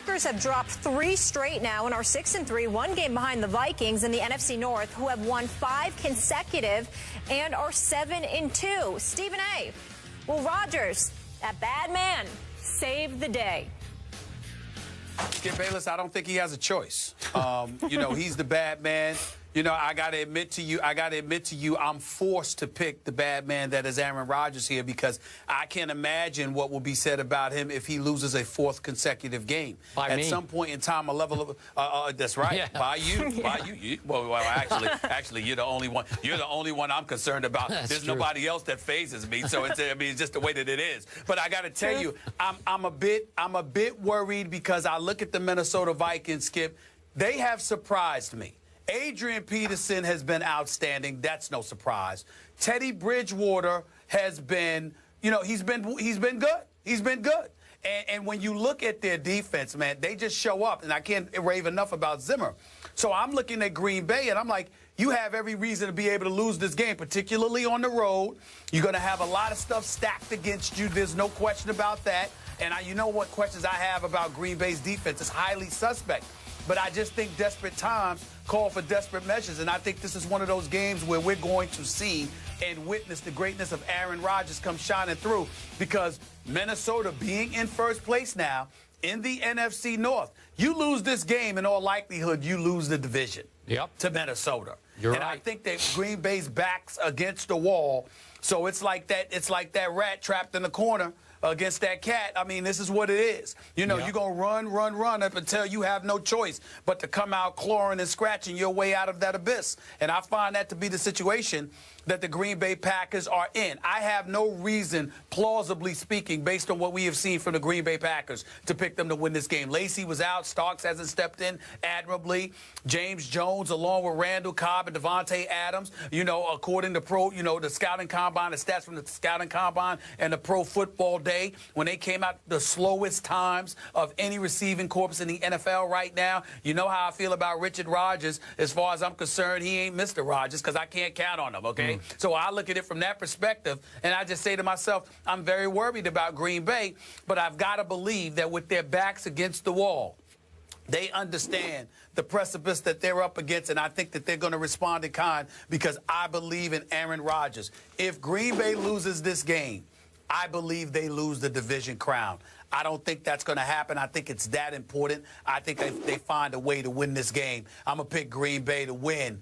Packers have dropped 3 straight now and are 6-3, 1 game behind the Vikings in the NFC North, who have won 5 consecutive and are 7-2. Stephen A. Will Rodgers, that bad man, save the day? Skip Bayless, I don't think he has a choice. He's the bad man. I got to admit to you, I'm forced to pick the bad man that is Aaron Rodgers here because I can't imagine what will be said about him if he loses a 4th consecutive game. At some point in time, a level of that's right. Yeah. By you. Well, actually, you're the only one. You're the only one I'm concerned about. There's nobody else that phases me. So it's just the way that it is. But I got to tell you, I'm a bit worried because I look at the Minnesota Vikings, Skip. They have surprised me. Adrian Peterson has been outstanding. That's no surprise. Teddy Bridgewater has been, he's been good. He's been good. And when you look at their defense, man, they just show up. And I can't rave enough about Zimmer. So I'm looking at Green Bay, and I'm like, you have every reason to be able to lose this game, particularly on the road. You're going to have a lot of stuff stacked against you. There's no question about that. And you know what questions I have about Green Bay's defense is highly suspect. But I just think desperate times call for desperate measures. And I think this is one of those games where we're going to see and witness the greatness of Aaron Rodgers come shining through because Minnesota being in first place now in the NFC North, you lose this game, in all likelihood, you lose the division to Minnesota. You're right. I think that Green Bay's back's against the wall. So it's like that rat trapped in the corner against that cat. I mean, this is what it is. You're going to run up until you have no choice but to come out clawing and scratching your way out of that abyss. And I find that to be the situation that the Green Bay Packers are in. I have no reason, plausibly speaking, based on what we have seen from the Green Bay Packers, to pick them to win this game. Lacey was out. Starks hasn't stepped in admirably. James Jones, along with Randall Cobb and Devontae Adams, according to the scouting combine, the stats from the scouting combine and the Pro Football Day, when they came out the slowest times of any receiving corps in the NFL right now. You know how I feel about Richard Rodgers. As far as I'm concerned, he ain't Mr. Rodgers because I can't count on him, okay? So I look at it from that perspective, and I just say to myself, I'm very worried about Green Bay, but I've got to believe that with their backs against the wall, they understand the precipice that they're up against, and I think that they're going to respond in kind because I believe in Aaron Rodgers. If Green Bay loses this game, I believe they lose the division crown. I don't think that's going to happen. I think it's that important. I think they find a way to win this game. I'm going to pick Green Bay to win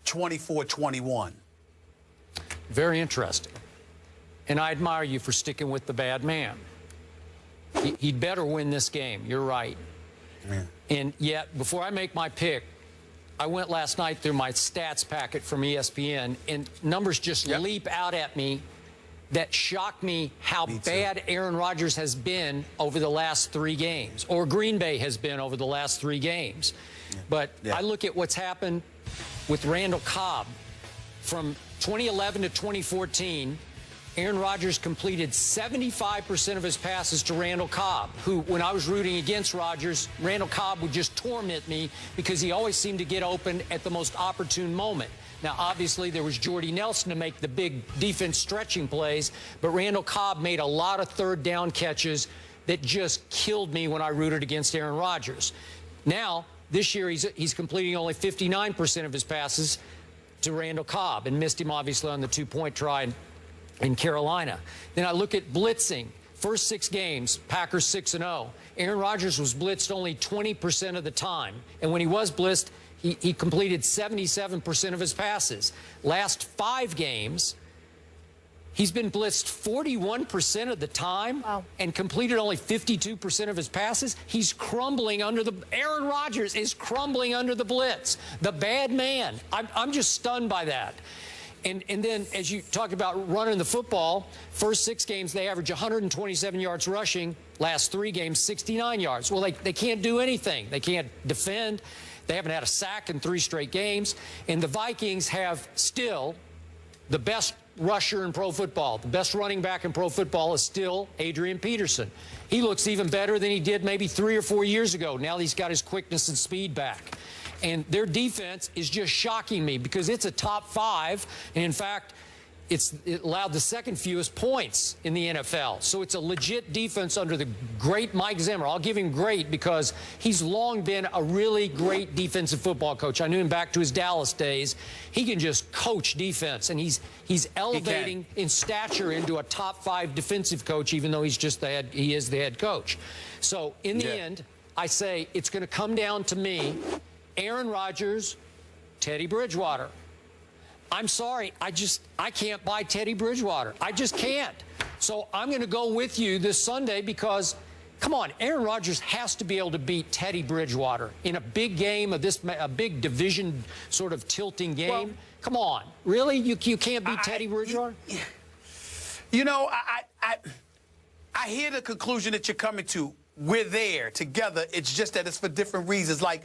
24-21. Very interesting. And I admire you for sticking with the bad man. He'd better win this game. You're right. Yeah. And yet, before I make my pick, I went last night through my stats packet from ESPN, and numbers just leap out at me that shock me how bad Aaron Rodgers has been over the last 3 games, or Green Bay has been over the last 3 games. Yeah. But I look at what's happened with Randall Cobb. From 2011 to 2014, Aaron Rodgers completed 75% of his passes to Randall Cobb, who, when I was rooting against Rodgers, Randall Cobb would just torment me because he always seemed to get open at the most opportune moment. Now, obviously, there was Jordy Nelson to make the big defense stretching plays, but Randall Cobb made a lot of third down catches that just killed me when I rooted against Aaron Rodgers. Now, this year, he's completing only 59% of his passes to Randall Cobb and missed him, obviously, on the 2-point try in Carolina. Then I look at blitzing. First 6 games, Packers 6-0. Aaron Rodgers was blitzed only 20% of the time. And when he was blitzed, he completed 77% of his passes. Last 5 games, he's been blitzed 41% of the time and completed only 52% of his passes. He's crumbling under the... Aaron Rodgers is crumbling under the blitz. The bad man. I'm just stunned by that. And then, as you talk about running the football, first 6 games, they average 127 yards rushing. Last 3 games, 69 yards. Well, they can't do anything. They can't defend. They haven't had a sack in 3 straight games. And the Vikings have still the best rusher in pro football. The best running back in pro football is still Adrian Peterson. He looks even better than he did maybe 3 or 4 years ago. Now he's got his quickness and speed back. And their defense is just shocking me because it's a top 5. And in fact, it allowed the second fewest points in the NFL. So it's a legit defense under the great Mike Zimmer. I'll give him great because he's long been a really great defensive football coach. I knew him back to his Dallas days. He can just coach defense, and he's elevating in stature into a top 5 defensive coach, even though he is the head coach. So in the end, I say it's going to come down to me, Aaron Rodgers, Teddy Bridgewater. I'm sorry, I can't buy Teddy Bridgewater. I just can't. So I'm going to go with you this Sunday because, come on, Aaron Rodgers has to be able to beat Teddy Bridgewater in a big game of a big division sort of tilting game. Well, come on, really? You can't beat Teddy Bridgewater? You know, I hear the conclusion that you're coming to. We're there together. It's just that it's for different reasons. Like,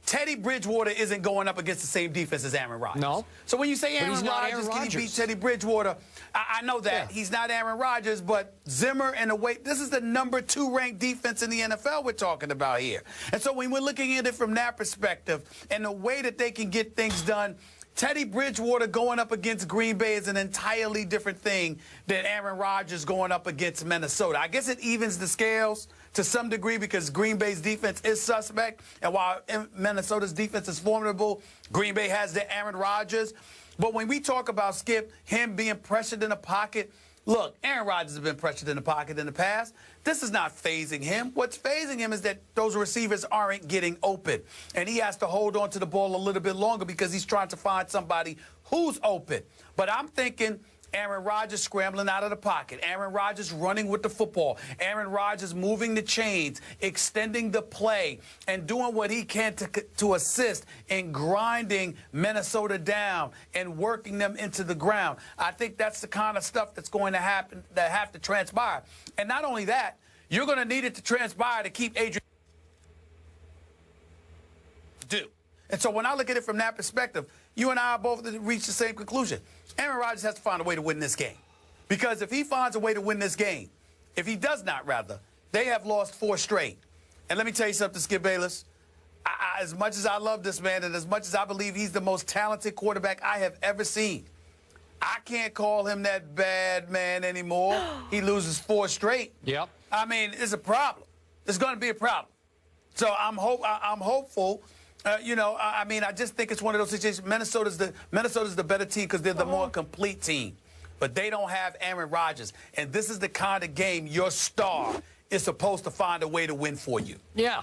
Teddy Bridgewater isn't going up against the same defense as Aaron Rodgers. No. So when you say Aaron Rodgers, can he beat Teddy Bridgewater? I know that. Yeah. He's not Aaron Rodgers, but Zimmer and the way, this is the #2 ranked defense in the NFL we're talking about here. And so when we're looking at it from that perspective and the way that they can get things done, Teddy Bridgewater going up against Green Bay is an entirely different thing than Aaron Rodgers going up against Minnesota. I guess it evens the scales to some degree because Green Bay's defense is suspect. And while Minnesota's defense is formidable, Green Bay has the Aaron Rodgers. But when we talk about, Skip, him being pressured in the pocket, look, Aaron Rodgers has been pressured in the pocket in the past. This is not phasing him. What's phasing him is that those receivers aren't getting open. And he has to hold on to the ball a little bit longer because he's trying to find somebody who's open. But I'm thinking Aaron Rodgers scrambling out of the pocket, Aaron Rodgers running with the football, Aaron Rodgers moving the chains, extending the play, and doing what he can to assist in grinding Minnesota down and working them into the ground. I think that's the kind of stuff that's going to happen, that have to transpire. And not only that, you're going to need it to transpire to keep Adrian do. And so when I look at it from that perspective, you and I both reached the same conclusion. Aaron Rodgers has to find a way to win this game. Because if he finds a way to win this game, if he does not, rather, they have lost 4 straight. And let me tell you something, Skip Bayless. As much as I love this man and as much as I believe he's the most talented quarterback I have ever seen, I can't call him that bad man anymore. He loses 4 straight. Yep. I mean, it's a problem. It's going to be a problem. So I'm hopeful. You know, I mean, I just think it's one of those situations. Minnesota's the better team because they're the more complete team. But they don't have Aaron Rodgers. And this is the kind of game your star is supposed to find a way to win for you. Yeah,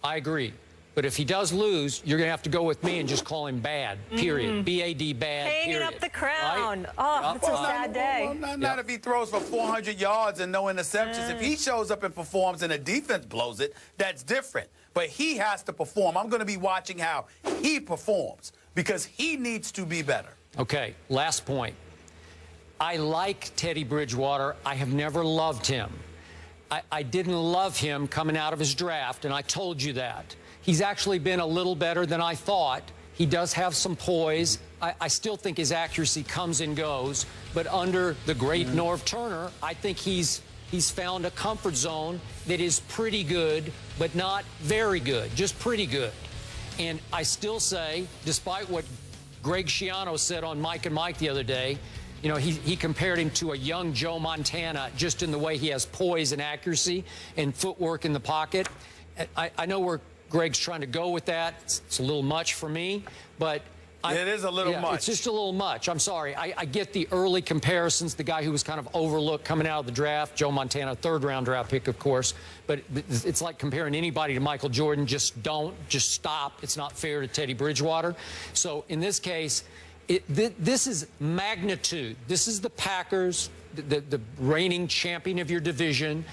I agree. But if he does lose, you're going to have to go with me and just call him bad, period. B-A-D, bad, Hanging period. up the crown. Right? Oh, it's a sad day. Well, not if he throws for 400 yards and no interceptions. If he shows up and performs and the defense blows it, that's different. But he has to perform. I'm going to be watching how he performs because he needs to be better. Okay, last point. I like Teddy Bridgewater. I have never loved him. I didn't love him coming out of his draft, and I told you that. He's actually been a little better than I thought. He does have some poise. I still think his accuracy comes and goes. But under the great Norv Turner, I think he's found a comfort zone that is pretty good, but not very good, just pretty good. And I still say, despite what Greg Schiano said on Mike and Mike the other day, you know, he compared him to a young Joe Montana just in the way he has poise and accuracy and footwork in the pocket. I know where Greg's trying to go with that. It's a little much for me, but it is a little much. It's just a little much. I'm sorry. I get the early comparisons, the guy who was kind of overlooked coming out of the draft, Joe Montana, 3rd-round draft pick, of course. But it's like comparing anybody to Michael Jordan. Just stop. It's not fair to Teddy Bridgewater. So in this case, this is magnitude. This is the Packers, the reigning champion of your division,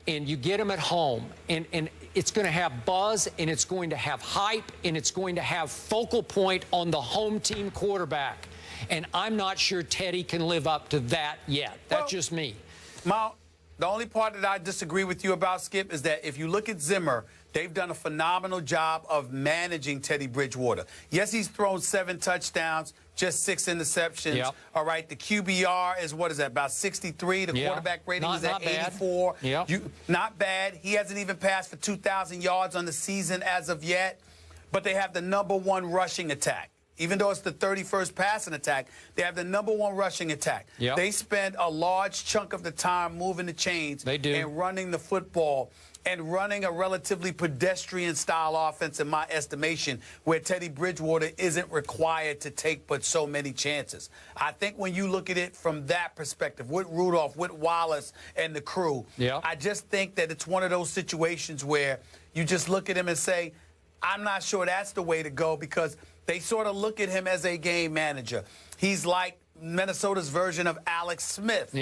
and you get them at home. And it's going to have buzz, and it's going to have hype, and it's going to have focal point on the home team quarterback. And I'm not sure Teddy can live up to that yet. That's just me. Mal, the only part that I disagree with you about, Skip, is that if you look at Zimmer, they've done a phenomenal job of managing Teddy Bridgewater. Yes, he's thrown 7 touchdowns, just 6 interceptions. Yep. All right, the QBR is, what is that, about 63. The quarterback rating is at 84. Yep. Not bad. He hasn't even passed for 2,000 yards on the season as of yet. But they have the #1 rushing attack. even though it's the 31st passing attack, they have the #1 rushing attack. Yep. They spend a large chunk of the time moving the chains and running the football and running a relatively pedestrian-style offense, in my estimation, where Teddy Bridgewater isn't required to take but so many chances. I think when you look at it from that perspective, with Rudolph, with Wallace and the crew, I just think that it's one of those situations where you just look at him and say, I'm not sure that's the way to go, because they sort of look at him as a game manager. He's like Minnesota's version of Alex Smith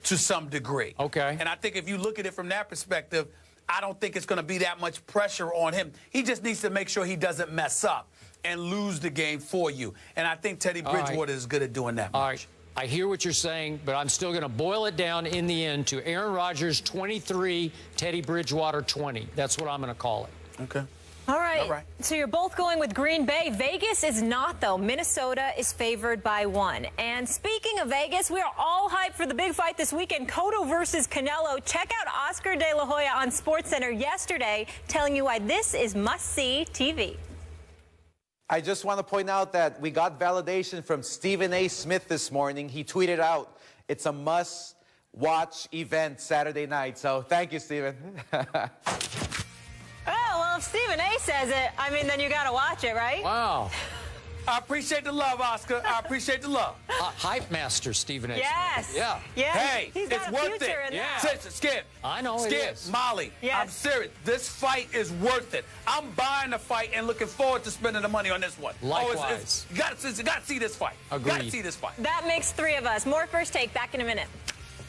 to some degree. Okay. And I think if you look at it from that perspective, I don't think it's going to be that much pressure on him. He just needs to make sure he doesn't mess up and lose the game for you. And I think Teddy Bridgewater is good at doing that. All right. I hear what you're saying, but I'm still going to boil it down in the end to Aaron Rodgers 23, Teddy Bridgewater 20. That's what I'm going to call it. Okay. All right. So you're both going with Green Bay. Vegas is not, though. Minnesota is favored by 1. And speaking of Vegas, we are all hyped for the big fight this weekend, Cotto versus Canelo. Check out Oscar De La Hoya on SportsCenter yesterday, telling you why this is must-see TV. I just want to point out that we got validation from Stephen A. Smith this morning. He tweeted out, it's a must-watch event Saturday night. So thank you, Stephen. Well, if Stephen A. says it, I mean, then you got to watch it, right? Wow. I appreciate the love, Oscar. I appreciate the love. Hype master, Stephen A. Yes. Smith. Yeah. Yes. Hey, he's got it's a worth future it. in that. Skip. I know it Skip, is. Molly, Yes. I'm serious. This fight is worth it. I'm buying the fight and looking forward to spending the money on this one. Likewise. You got to see this fight. Agreed. Got to see this fight. That makes 3 of us. More First Take back in a minute.